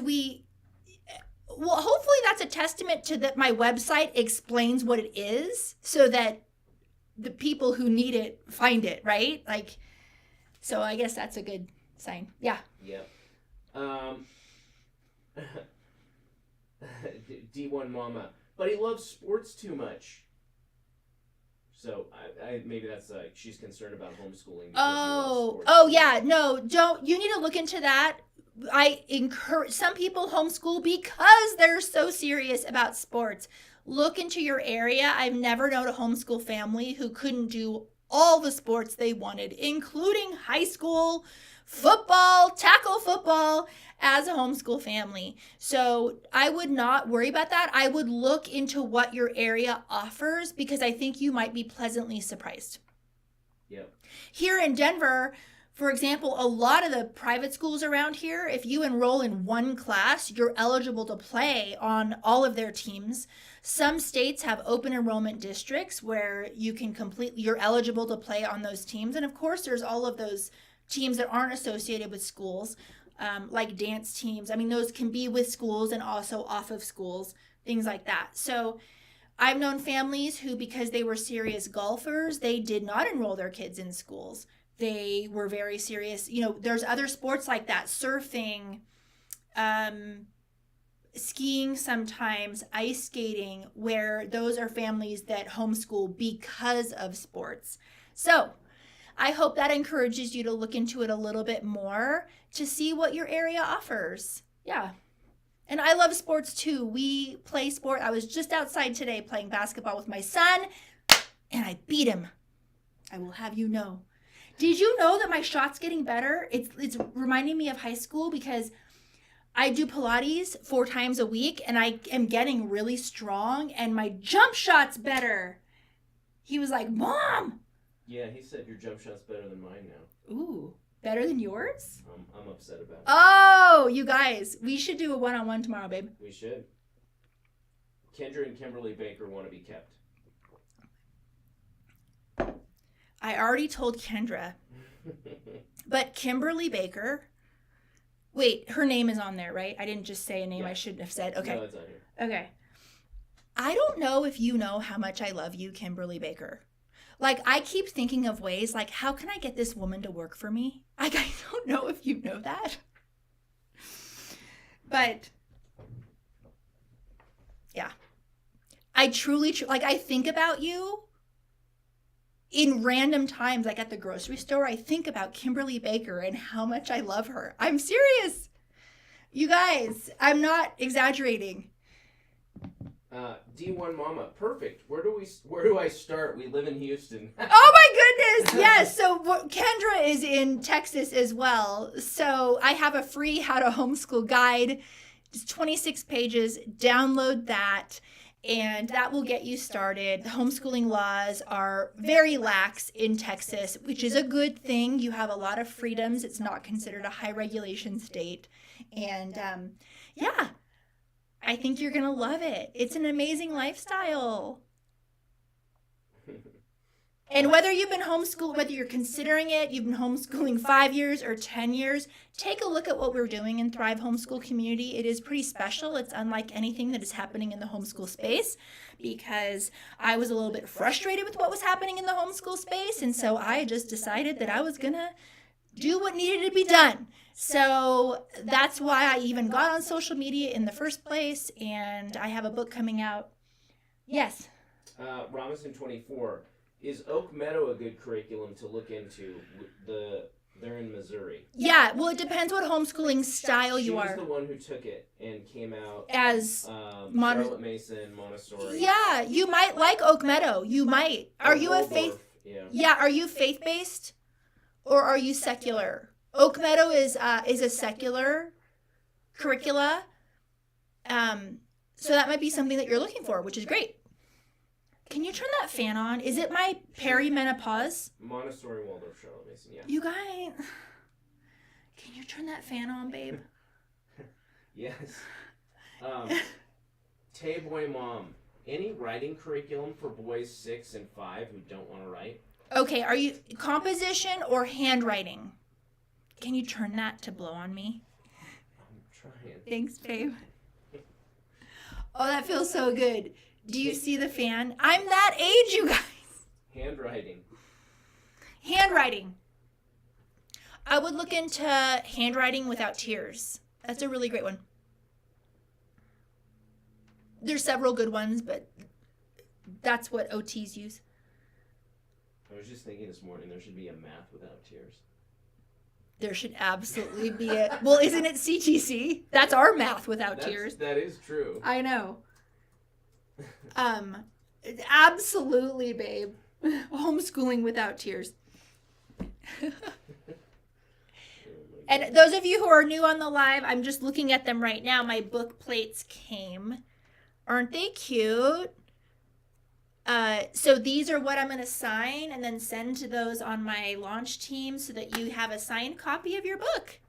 hopefully that's a testament to that my website explains what it is so that the people who need it find it, right? Like, so I guess that's a good sign. Yeah. Yep. D1 Mama. But he loves sports too much. So I maybe that's she's concerned about homeschooling. Oh yeah, no, don't. You need to look into that. I encourage some people homeschool because they're so serious about sports. Look into your area. I've never known a homeschool family who couldn't do all the sports they wanted, including high school football, tackle football, as a homeschool family. So I would not worry about that. I would look into what your area offers because I think you might be pleasantly surprised. Yep. Here in Denver, for example, a lot of the private schools around here, if you enroll in one class, you're eligible to play on all of their teams. Some states have open enrollment districts where you're eligible to play on those teams. And of course, there's all of those teams that aren't associated with schools. Like dance teams. I mean, those can be with schools and also off of schools, things like that. So I've known families who, because they were serious golfers, they did not enroll their kids in schools. They were very serious. You know, there's other sports like that, surfing, skiing sometimes, ice skating, where those are families that homeschool because of sports. So I hope that encourages you to look into it a little bit more to see what your area offers. Yeah. And I love sports too. We play sport. I was just outside today playing basketball with my son, and I beat him. I will have you know. Did you know that my shot's getting better? It's reminding me of high school because I do Pilates 4 times a week, and I am getting really strong, and my jump shot's better. He was like, Mom! Yeah, he said your jump shot's better than mine now. Ooh, better than yours? I'm upset about it. Oh, you guys, we should do a one-on-one tomorrow, babe. We should. Kendra and Kimberly Baker want to be kept. I already told Kendra, but Kimberly Baker, wait, her name is on there, right? I didn't just say a name I shouldn't have said. Okay. No, it's on here. Okay. I don't know if you know how much I love you, Kimberly Baker. Like, I keep thinking of ways, like, how can I get this woman to work for me? Like, I don't know if you know that. But, yeah. I truly, like, I think about you in random times, like at the grocery store. I think about Kimberly Baker and how much I love her. I'm serious. You guys, I'm not exaggerating. D1 Mama, perfect. Where do I start? We live in Houston. Oh my goodness, yes. So Kendra is in Texas as well. So I have a free How to Homeschool guide. It's 26 pages. Download that, and that will get you started. The homeschooling laws are very lax in Texas, which is a good thing. You have a lot of freedoms. It's not considered a high regulation state. And yeah, I think you're going to love it. It's an amazing lifestyle. And whether you've been homeschooled, whether you're considering it, you've been homeschooling 5 years or 10 years, take a look at what we're doing in Thrive Homeschool Community. It is pretty special. It's unlike anything that is happening in the homeschool space, because I was a little bit frustrated with what was happening in the homeschool space. And so I just decided that I was going to do what needed to be done. So that's why I even got on social media in the first place. And I have a book coming out. Yes. Robinson 24. Is Oak Meadow a good curriculum to look into? They're in Missouri. Yeah, well, it depends what homeschooling style you are. She was the one who took it and came out as Charlotte Mason, Montessori. Yeah, you might like Oak Meadow. You might. Are you a faith? Yeah. Are you faith-based, or are you secular? Oak Meadow is a secular curricula. So that might be something that you're looking for, which is great. Can you turn that fan on? Is it my perimenopause? Montessori, Waldorf, Charlotte Mason, yeah. You guys, can you turn that fan on, babe? Yes. Tay Boy Mom, any writing curriculum for boys 6 and 5 who don't want to write? Okay, are you composition or handwriting? Can you turn that to blow on me? I'm trying. Thanks, babe. Oh, that feels so good. Do you see the fan? I'm that age, you guys. Handwriting. Handwriting. I would look into handwriting without tears. That's a really great one. There's several good ones, but that's what OTs use. I was just thinking this morning there should be a math without tears. There should absolutely be a... Well, isn't it CTC? That's our math without tears. That is true. I know. Absolutely, babe. Homeschooling without tears. And those of you who are new on the live, I'm just looking at them right now. My book plates came. Aren't they cute? So these are what I'm going to sign and then send to those on my launch team so that you have a signed copy of your book.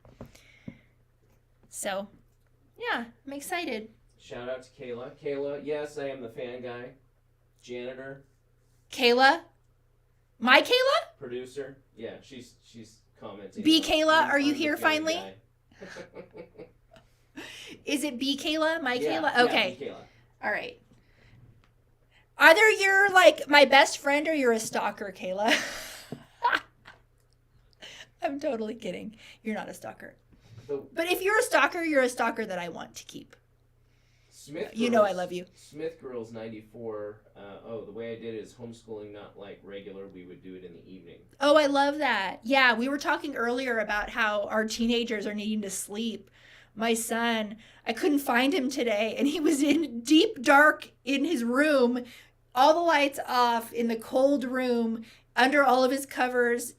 So, yeah, I'm excited. Shout out to Kayla. Kayla, yes, I am the fan guy. Janitor. Kayla? My Kayla? Producer. Yeah, she's commenting. B. Kayla, are you I'm here the fan finally? guy. Is it B. Kayla? My Yeah, Kayla? yeah, Okay. B. Kayla. All right. Either you're like my best friend or you're a stalker, Kayla. I'm totally kidding. You're not a stalker. But if you're a stalker that I want to keep. Smith You know I love you. Smith Girls 94. The way I did it is homeschooling, not like regular. We would do it in the evening. Oh, I love that. Yeah, we were talking earlier about how our teenagers are needing to sleep My son, I couldn't find him today, and he was in deep dark in his room, all the lights off in the cold room, under all of his covers,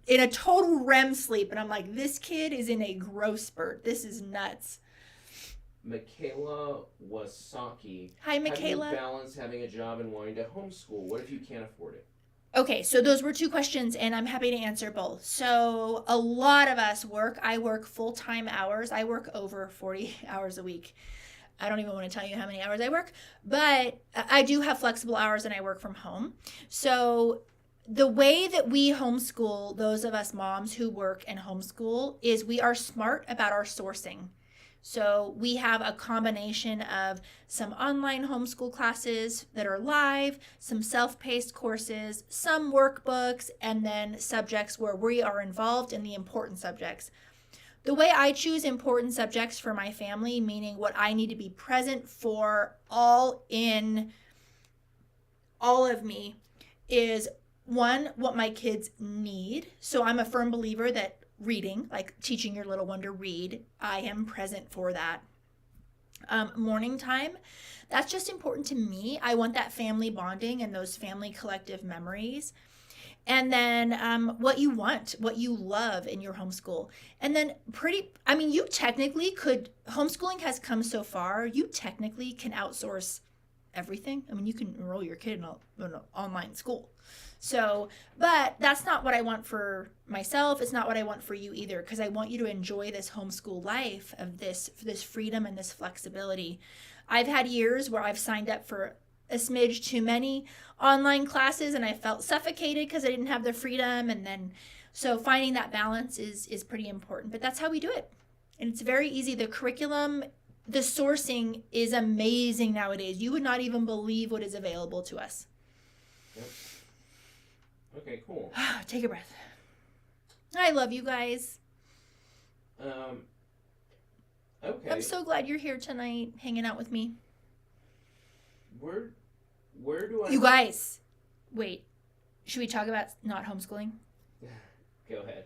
in a total REM sleep. And I'm like, this kid is in a growth spurt. This is nuts. Michaela Wasaki. Hi, Michaela. How do you balance having a job and wanting to homeschool? What if you can't afford it? Okay, so those were 2 questions, and I'm happy to answer both. So a lot of us work. I work full-time hours. I work over 40 hours a week. I don't even want to tell you how many hours I work, but I do have flexible hours and I work from home. So the way that we homeschool, those of us moms who work and homeschool, is we are smart about our sourcing. So we have a combination of some online homeschool classes that are live, some self-paced courses, some workbooks, and then subjects where we are involved in the important subjects. The way I choose important subjects for my family, meaning what I need to be present for all of me, is 1, what my kids need. So I'm a firm believer that reading, like teaching your little one to read, I am present for that. Morning time, that's just important to me. I want that family bonding and those family collective memories. And then what you want, what you love in your homeschool. And then you technically could, homeschooling has come so far, you technically can outsource everything. I mean, you can enroll your kid in an online school. So, but that's not what I want for myself. It's not what I want for you either, because I want you to enjoy this homeschool life of this freedom and this flexibility. I've had years where I've signed up for a smidge too many online classes and I felt suffocated because I didn't have the freedom. And then, so finding that balance is pretty important, but that's how we do it. And it's very easy. The curriculum, the sourcing is amazing nowadays. You would not even believe what is available to us. Yep. Okay, cool. Take a breath. I love you guys. Okay. I'm so glad you're here tonight, hanging out with me. Where do I... You guys, wait. Should we talk about not homeschooling? Go ahead.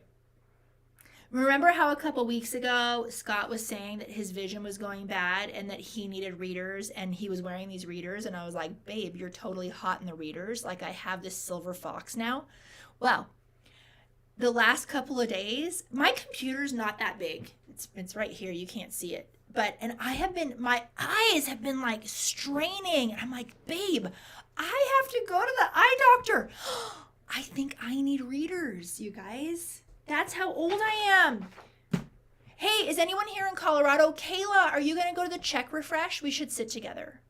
Remember how a couple weeks ago, Scott was saying that his vision was going bad and that he needed readers and he was wearing these readers? And I was like, babe, you're totally hot in the readers. Like, I have this silver fox now. Well, the last couple of days, my computer's not that big. It's right here. You can't see it. My eyes have been like straining. I'm like, babe, I have to go to the eye doctor. I think I need readers, you guys. That's how old I am. Hey, is anyone here in Colorado? Kayla, are you going to go to the Czech Refresh? We should sit together.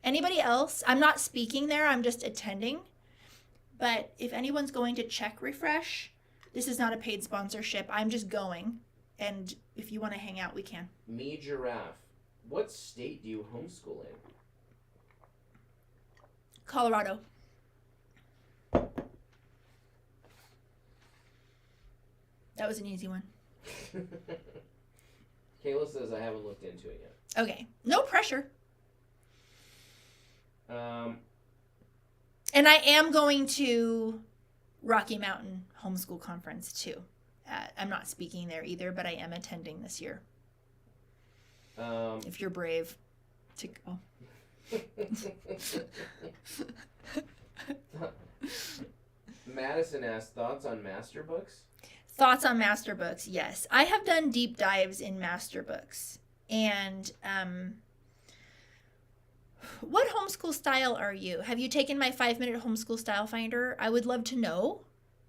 Anybody else? I'm not speaking there. I'm just attending. But if anyone's going to Czech Refresh, this is not a paid sponsorship. I'm just going. And if you want to hang out, we can. Me Giraffe. What state do you homeschool in? Colorado. That was an easy one. Kayla says I haven't looked into it yet. Okay. No pressure. Um, And I am going to Rocky Mountain Homeschool Conference too. I'm not speaking there either, but I am attending this year. If you're brave to go. Madison asked, thoughts on master books? Thoughts on master books? Yes. I have done deep dives in master books. And what homeschool style are you? Have you taken my 5-minute homeschool style finder? I would love to know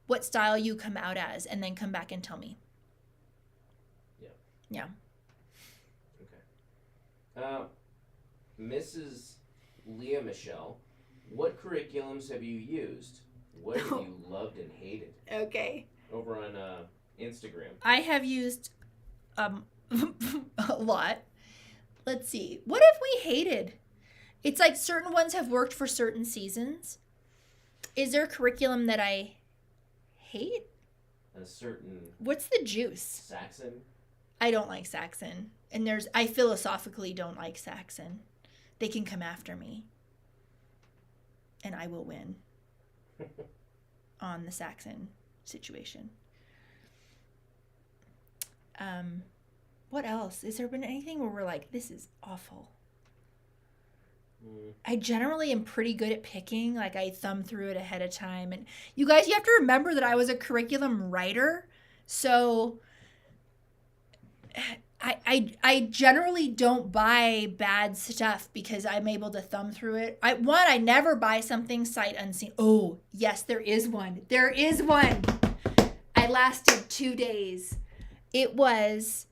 what style you come out as and then come back and tell me. Yeah. Okay. Mrs. Leah Michelle, what curriculums have you used? What have you loved and hated? Okay. Over on Instagram. I have used a lot. Let's see. What have we hated? It's like certain ones have worked for certain seasons. Is there a curriculum that I hate? A certain... What's the juice? Saxon? I don't like Saxon. And I philosophically don't like Saxon. They can come after me. And I will win on the Saxon situation. What else? Has there been anything where we're like, this is awful? I generally am pretty good at picking. Like, I thumb through it ahead of time. And you guys, you have to remember that I was a curriculum writer. So I generally don't buy bad stuff because I'm able to thumb through it. I never buy something sight unseen. Oh, yes, there is one. There is one. I lasted 2 days. It was,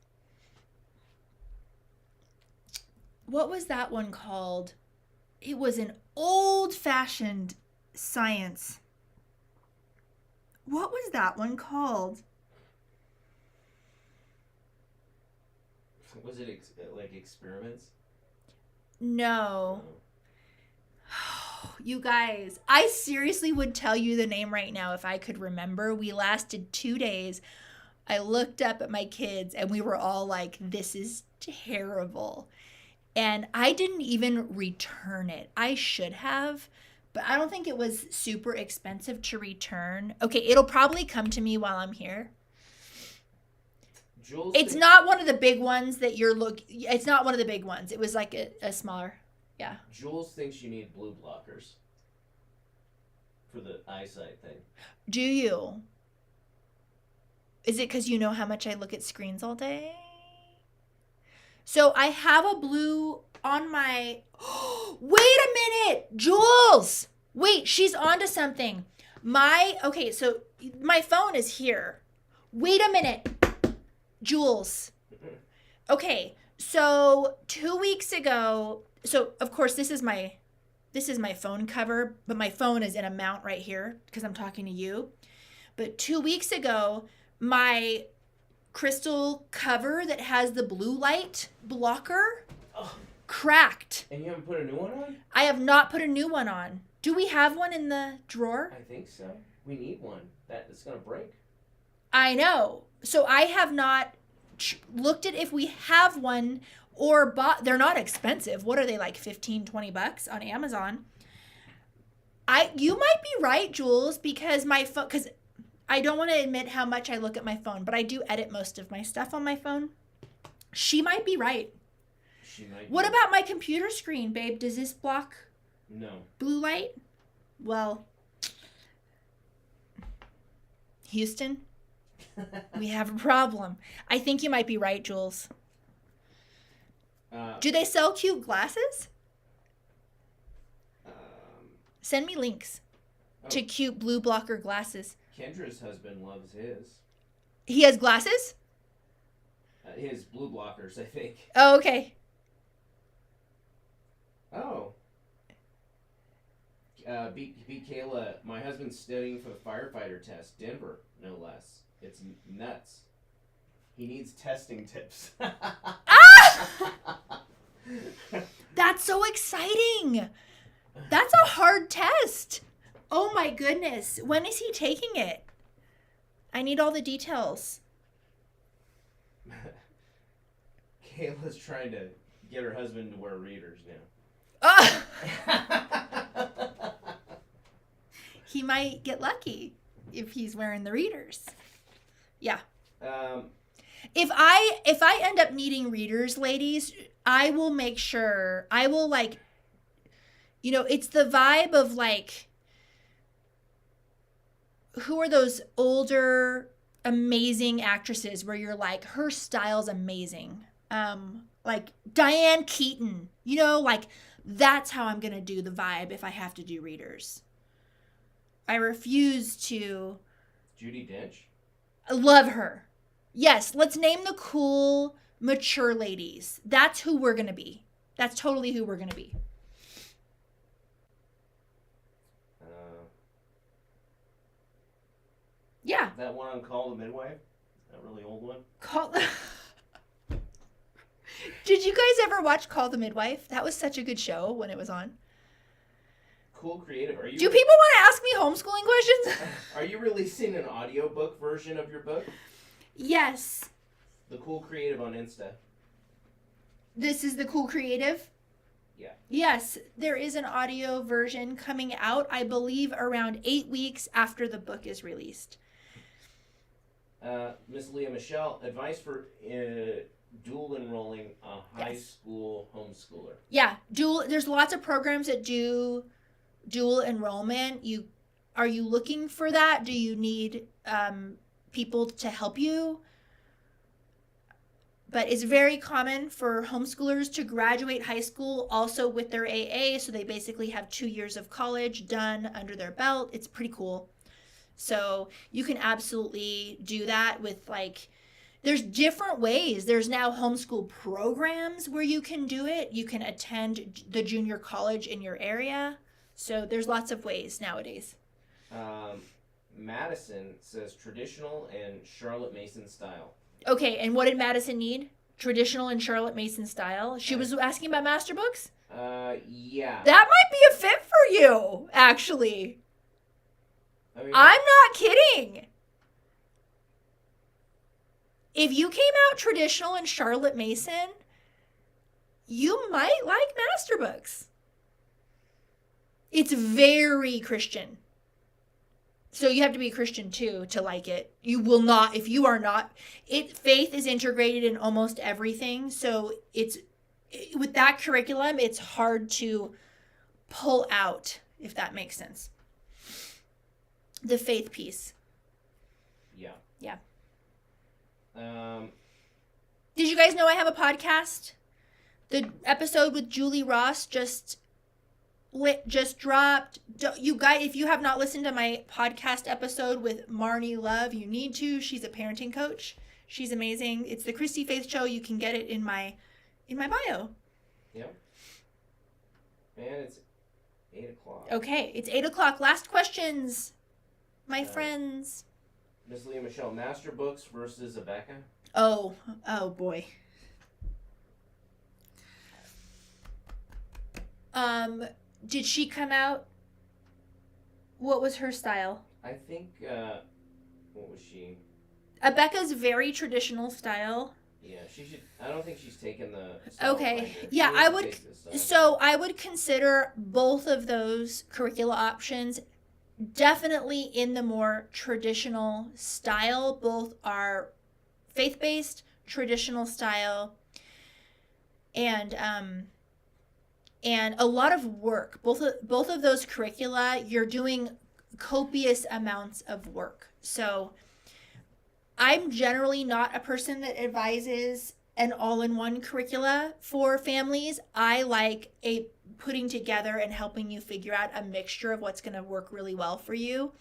what was that one called? It was an old-fashioned science. What was that one called? Was it like experiments? No. You guys, I seriously would tell you the name right now if I could remember. We lasted 2 days. I looked up at my kids and we were all like, this is terrible. And I didn't even return it. I should have, but I don't think it was super expensive to return. Okay, it'll probably come to me while I'm here. Jules, it's not one of the big ones that it's not one of the big ones. It was like a smaller, yeah. Jules thinks you need blue blockers for the eyesight thing. Do you? Is it because you know how much I look at screens all day? So I have a blue on my... Wait a minute! Jules! Wait, she's onto something. Okay, so my phone is here. Wait a minute. Jules. Okay, so 2 weeks ago... So, of course, this is my phone cover, but my phone is in a mount right here because I'm talking to you. But 2 weeks ago, my crystal cover that has the blue light blocker cracked. And you haven't put a new one on? I have not put a new one on. Do we have one in the drawer? I think so. We need one. It's going to break. I know. So I have not looked at if we have one or bought. They're not expensive. What are they, like $15-20 on Amazon? You might be right, Jules, because my phone, because I don't want to admit how much I look at my phone, but I do edit most of my stuff on my phone. She might be right. What about my computer screen, babe? Does this block blue light? Well, Houston, we have a problem. I think you might be right, Jules. Do they sell cute glasses? Send me links to cute blue blocker glasses. Kendra's husband loves his. He has glasses? His blue blockers, I think. Oh, okay. Oh. Beat Kayla. My husband's studying for the firefighter test. Denver, no less. It's nuts. He needs testing tips. That's so exciting. That's a hard test. Oh my goodness. When is he taking it? I need all the details. Kayla's trying to get her husband to wear readers now. Oh. He might get lucky if he's wearing the readers. Yeah. If I end up needing readers, ladies, I will make sure. I will it's the vibe of who are those older, amazing actresses where you're like, her style's amazing. Like Diane Keaton, that's how I'm going to do the vibe if I have to do readers. I refuse to. Judi Dench? I love her. Yes, let's name the cool, mature ladies. That's who we're going to be. That's totally who we're going to be. Yeah. That one on Call the Midwife? That really old one? Did you guys ever watch Call the Midwife? That was such a good show when it was on. Cool Creative. Do people want to ask me homeschooling questions? Are you releasing an audiobook version of your book? Yes. The Cool Creative on Insta. This is the Cool Creative? Yeah. Yes, there is an audio version coming out, I believe, around 8 weeks after the book is released. Miss Leah Michelle, advice for dual enrolling a high Yes. school homeschooler? Yeah, there's lots of programs that do dual enrollment. Are you looking for that? Do you need people to help you? But it's very common for homeschoolers to graduate high school also with their AA, so they basically have 2 years of college done under their belt. It's pretty cool. So you can absolutely do that with there's different ways. There's now homeschool programs where you can do it. You can attend the junior college in your area. So there's lots of ways nowadays. Madison says traditional and Charlotte Mason style. Okay, and what did Madison need? Traditional and Charlotte Mason style. She was asking about master books? Yeah. That might be a fit for you, actually. I mean, I'm not kidding. If you came out traditional and Charlotte Mason, you might like master books. It's very Christian. So you have to be a Christian too to like it. You will not, if you are not, faith is integrated in almost everything. So with that curriculum, it's hard to pull out, if that makes sense. The faith piece. Yeah. Yeah. Did you guys know I have a podcast? The episode with Julie Ross just dropped. You guys, if you have not listened to my podcast episode with Marnie Love, you need to. She's a parenting coach. She's amazing. It's the Christy-Faith show. You can get it in my bio. Yep. And it's 8:00. Okay, it's 8:00. Last questions, my friends. Miss Leah Michelle, master books versus Abeka? Oh boy. Did she come out? What was her style? I think, what was she? Abeka's very traditional style. Yeah, I don't think she's taken the style Okay. finder. Yeah, She needs to take this style So I would consider both of those curricula options definitely in the more traditional style. Both are faith-based, traditional style, and a lot of work. Both of those curricula, you're doing copious amounts of work. So I'm generally not a person that advises an all-in-one curricula for families. I like putting together and helping you figure out a mixture of what's going to work really well for you.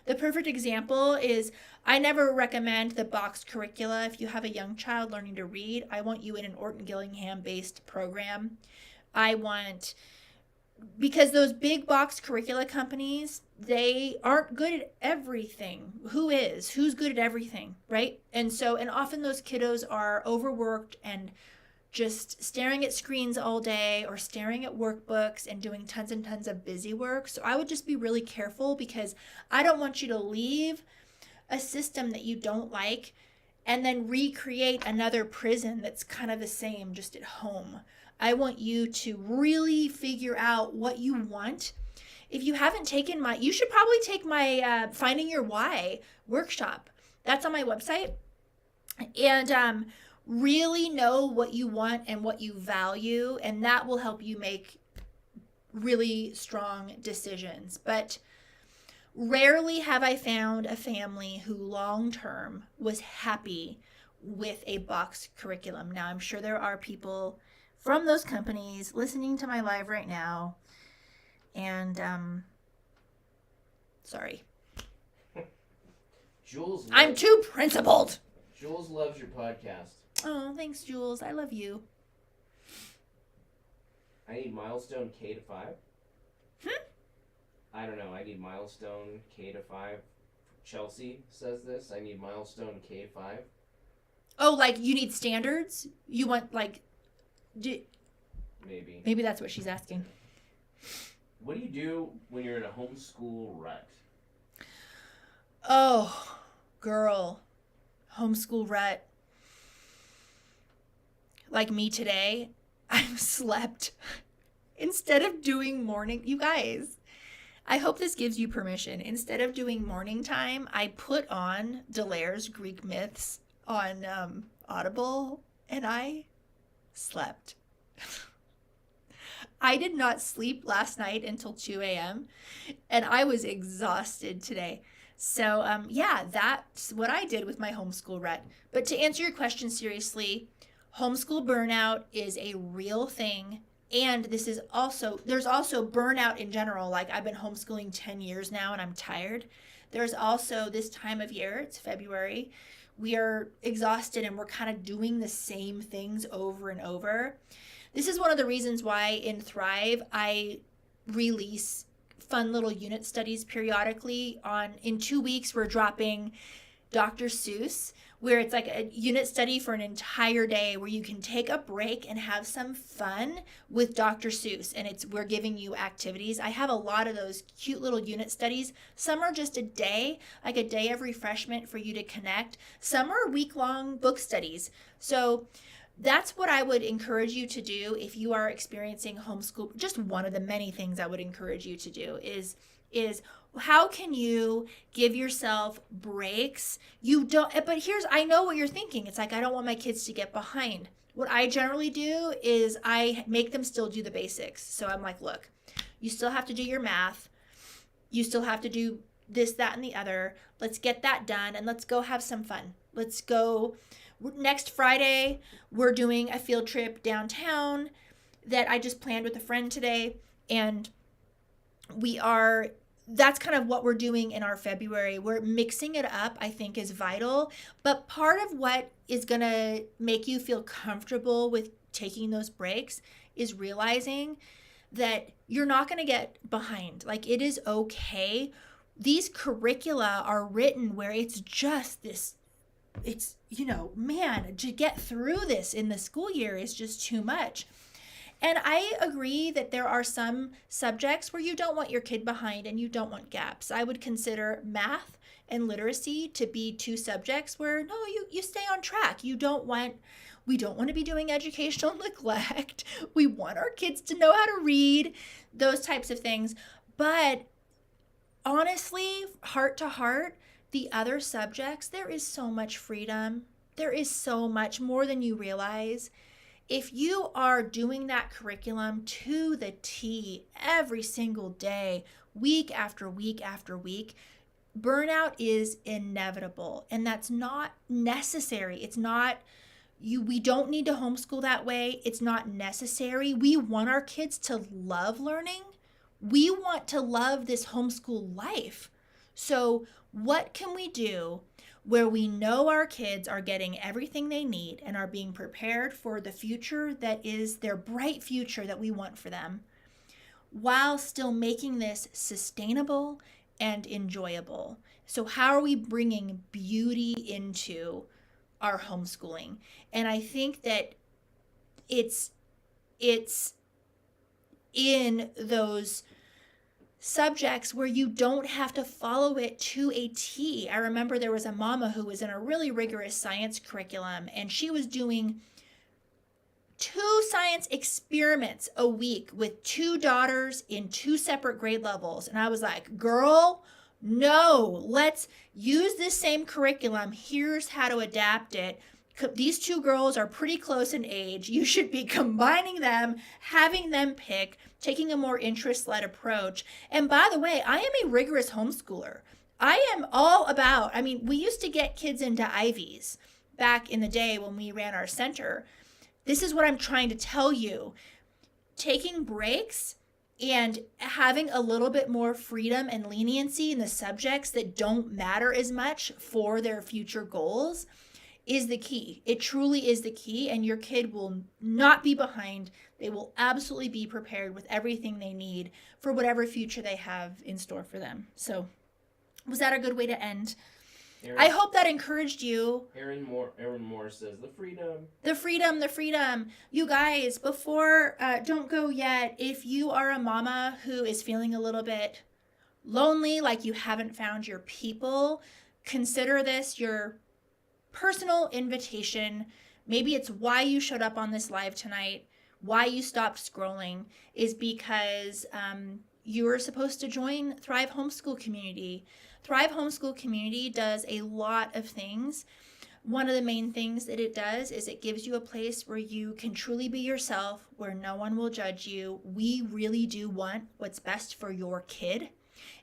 The perfect example is I never recommend the boxed curricula. If you have a young child learning to read, I want you in an Orton Gillingham based program. Because those big box curricula companies, they aren't good at everything. Who's good at everything, right? And often those kiddos are overworked and just staring at screens all day or staring at workbooks and doing tons and tons of busy work. So I would just be really careful, because I don't want you to leave a system that you don't like and then recreate another prison that's kind of the same, just at home. I want you to really figure out what you want. If you haven't taken you should probably take my Finding Your Why workshop. That's on my website. And really know what you want and what you value, and that will help you make really strong decisions. But rarely have I found a family who long-term was happy with a boxed curriculum. Now, I'm sure there are people from those companies listening to my live right now, and sorry. I'm too principled. Jules loves your podcast. Oh, thanks, Jules. I love you. I need milestone K to 5. I don't know. I need milestone K to 5. Chelsea says this. I need milestone K5. Oh, like you need standards? You want Maybe that's what she's asking. What do you do when you're in a homeschool rut? Oh, girl. Homeschool rut. Like me today, I've slept. Instead of doing morning, you guys, I hope this gives you permission. Instead of doing morning time, I put on Delaire's Greek Myths on Audible, and I slept. I did not sleep last night until 2 a.m. and I was exhausted today. So, yeah, that's what I did with my homeschool rut. But to answer your question seriously, homeschool burnout is a real thing. And there's also burnout in general. Like, I've been homeschooling 10 years now and I'm tired. There's also this time of year, it's February, we are exhausted and we're kind of doing the same things over and over. This is one of the reasons why in Thrive, I release fun little unit studies periodically. In 2 weeks, we're dropping Dr. Seuss, where it's like a unit study for an entire day where you can take a break and have some fun with Dr. Seuss. And we're giving you activities. I have a lot of those cute little unit studies. Some are just a day, like a day of refreshment for you to connect. Some are week-long book studies. So that's what I would encourage you to do if you are experiencing homeschool. Just one of the many things I would encourage you to do is how can you give yourself breaks? I know what you're thinking. It's like, I don't want my kids to get behind. What I generally do is I make them still do the basics. So I'm like, look, you still have to do your math. You still have to do this, that, and the other. Let's get that done and let's go have some fun. Let's go. Next Friday, we're doing a field trip downtown that I just planned with a friend today. And that's kind of what we're doing in our February. We're mixing it up, I think, is vital. But part of what is going to make you feel comfortable with taking those breaks is realizing that you're not going to get behind. Like, it is okay. These curricula are written where it's just this, man, to get through this in the school year is just too much. And I agree that there are some subjects where you don't want your kid behind and you don't want gaps. I would consider math and literacy to be two subjects where, no, you stay on track. We don't want to be doing educational neglect. We want our kids to know how to read, those types of things. But honestly, heart to heart, the other subjects, there is so much freedom. There is so much more than you realize. If you are doing that curriculum to the T every single day, week after week after week, burnout is inevitable. And that's not necessary. We don't need to homeschool that way. It's not necessary. We want our kids to love learning. We want to love this homeschool life. So what can we do where we know our kids are getting everything they need and are being prepared for the future that is their bright future that we want for them, while still making this sustainable and enjoyable? So how are we bringing beauty into our homeschooling? And I think that it's in those subjects where you don't have to follow it to a T. I remember there was a mama who was in a really rigorous science curriculum, and she was doing 2 science experiments a week with 2 daughters in 2 separate grade levels. And I was like, girl, no, let's use this same curriculum. Here's how to adapt it. These 2 girls are pretty close in age. You should be combining them, having them pick, taking a more interest-led approach. And by the way, I am a rigorous homeschooler. I am all about, we used to get kids into Ivies back in the day when we ran our center. This is what I'm trying to tell you. Taking breaks and having a little bit more freedom and leniency in the subjects that don't matter as much for their future goals is the key. It truly is the key, and your kid will not be behind. They will absolutely be prepared with everything they need for whatever future they have in store for them. So, was that a good way to end? I hope that encouraged you. Aaron Moore says, the freedom. The freedom. You guys, before, don't go yet. If you are a mama who is feeling a little bit lonely, like you haven't found your people, consider this your personal invitation. Maybe it's why you showed up on this live tonight, why you stopped scrolling, is because you were supposed to join Thrive Homeschool Community. Thrive Homeschool Community does a lot of things One of the main things that it does is it gives you a place where you can truly be yourself, where no one will judge you. We really do want what's best for your kid,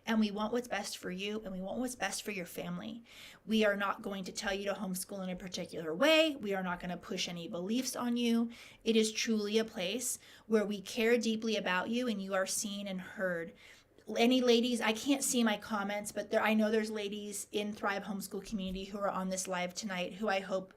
and we want what's best for you, and we want what's best for your family. We are not going to tell you to homeschool in a particular way. We are not going to push any beliefs on you. It is truly a place where we care deeply about you and you are seen and heard. Any ladies, I can't see my comments, but I know there's ladies in Thrive Homeschool community who are on this live tonight who I hope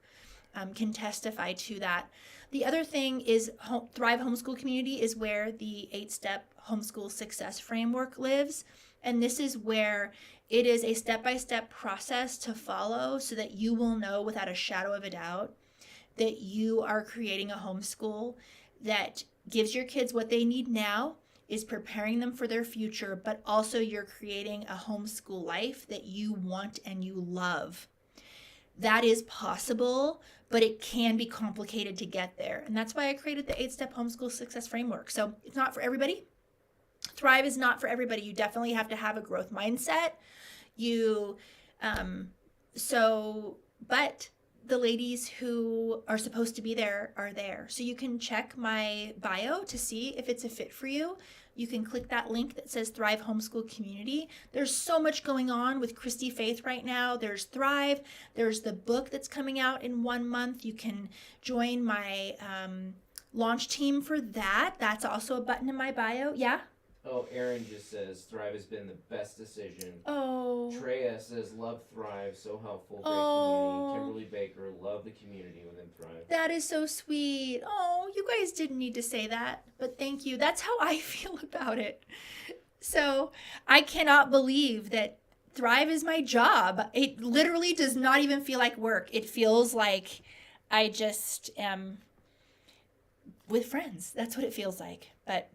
can testify to that. The other thing is Thrive Homeschool community is where the 8-step homeschool success framework lives. And this is where it is a step-by-step process to follow so that you will know without a shadow of a doubt that you are creating a homeschool that gives your kids what they need now, is preparing them for their future, but also you're creating a homeschool life that you want and you love. That is possible, but it can be complicated to get there. And that's why I created the 8-step homeschool success framework. So it's not for everybody. Thrive is not for everybody. You definitely have to have a growth mindset. But the ladies who are supposed to be there are there. So you can check my bio to see if it's a fit for you. You can click that link that says Thrive Homeschool Community. There's so much going on with Christy-Faith right now. There's Thrive. There's the book that's coming out in 1 month. You can join my launch team for that. That's also a button in my bio. Yeah? Oh, Aaron just says Thrive has been the best decision. Oh. Treya says love Thrive, so helpful, great Oh. community. Kimberly Baker, love the community within Thrive. That is so sweet. Oh, you guys didn't need to say that, but thank you. That's how I feel about it. So I cannot believe that Thrive is my job. It literally does not even feel like work. It feels like I just am with friends. That's what it feels like. But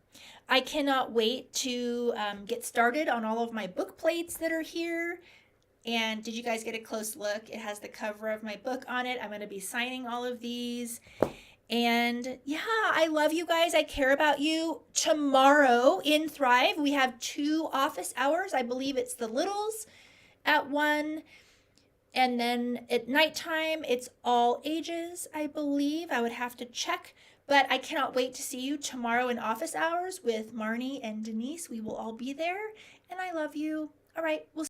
I cannot wait to get started on all of my book plates that are here. And did you guys get a close look? It has the cover of my book on it. I'm going to be signing all of these. And yeah, I love you guys. I care about you. Tomorrow in Thrive, we have 2 office hours. I believe it's the littles at 1. And then at nighttime, it's all ages, I believe. I would have to check. But I cannot wait to see you tomorrow in office hours with Marnie and Denise. We will all be there. And I love you. All right, we'll